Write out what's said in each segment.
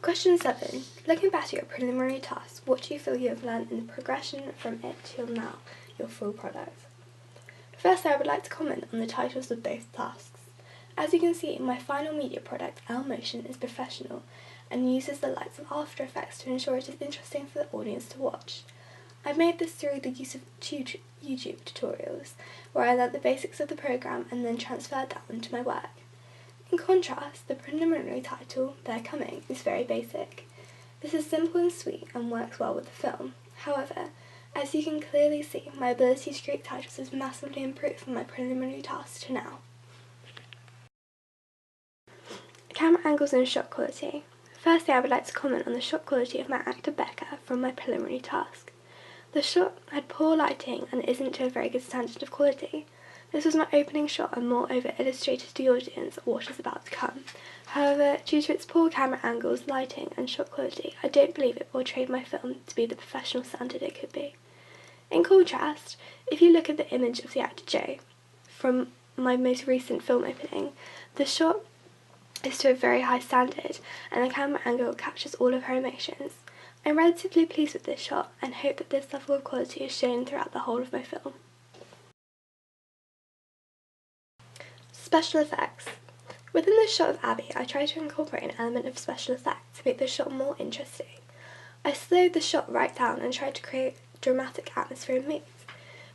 Question 7. Looking back at your preliminary task, what do you feel you have learned in the progression from it till now, your full product? First, I would like to comment on the titles of both tasks. As you can see, my final media product, L Motion, is professional and uses the likes of After Effects to ensure it is interesting for the audience to watch. I've made this through the use of YouTube tutorials, where I learnt the basics of the program and then transferred that into my work. In contrast, the preliminary title, They're Coming, is very basic. This is simple and sweet and works well with the film. However, as you can clearly see, my ability to create titles has massively improved from my preliminary task to now. Camera angles and shot quality. Firstly, I would like to comment on the shot quality of my actor Becca from my preliminary task. The shot had poor lighting and isn't to a very good standard of quality. This was my opening shot and moreover illustrated to the audience what is about to come. However, due to its poor camera angles, lighting and shot quality, I don't believe it portrayed my film to be the professional standard it could be. In contrast, if you look at the image of the actor Joe from my most recent film opening, the shot is to a very high standard and the camera angle captures all of her emotions. I'm relatively pleased with this shot and hope that this level of quality is shown throughout the whole of my film. Special effects. Within the shot of Abby, I tried to incorporate an element of special effects to make the shot more interesting. I slowed the shot right down and tried to create dramatic atmosphere and mood.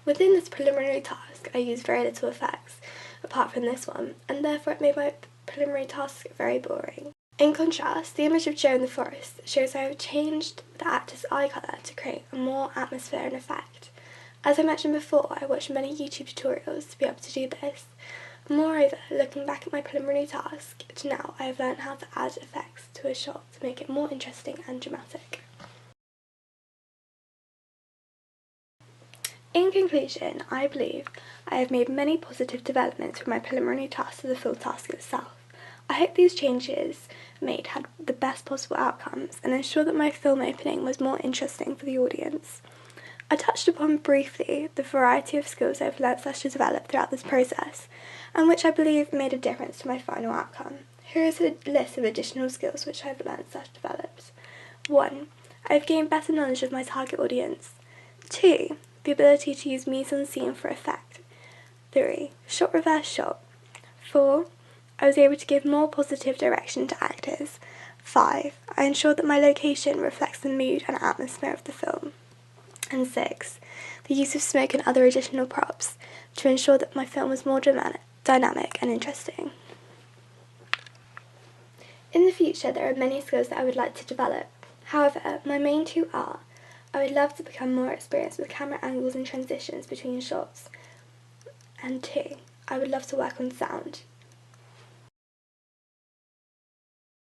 Within this preliminary task, I used very little effects, apart from this one, and therefore it made my preliminary task very boring. In contrast, the image of Joe in the forest shows how I have changed the actor's eye colour to create a more atmosphere and effect. As I mentioned before, I watched many YouTube tutorials to be able to do this. Moreover, looking back at my preliminary task to now, I have learned how to add effects to a shot to make it more interesting and dramatic. In conclusion, I believe I have made many positive developments from my preliminary task to the full task itself. I hope these changes made had the best possible outcomes and ensured that my film opening was more interesting for the audience. I touched upon briefly the variety of skills I've learnt/developed throughout this process, and which I believe made a difference to my final outcome. Here is a list of additional skills which I've learnt/developed. 1. I've gained better knowledge of my target audience. 2. The ability to use mise-en-scene for effect. 3. Shot reverse shot. 4. I was able to give more positive direction to actors. 5. I ensured that my location reflects the mood and atmosphere of the film. And 6. The use of smoke and other additional props to ensure that my film was more dynamic and interesting. In the future, there are many skills that I would like to develop. However, my main two are: I would love to become more experienced with camera angles and transitions between shots, and 2. I would love to work on sound.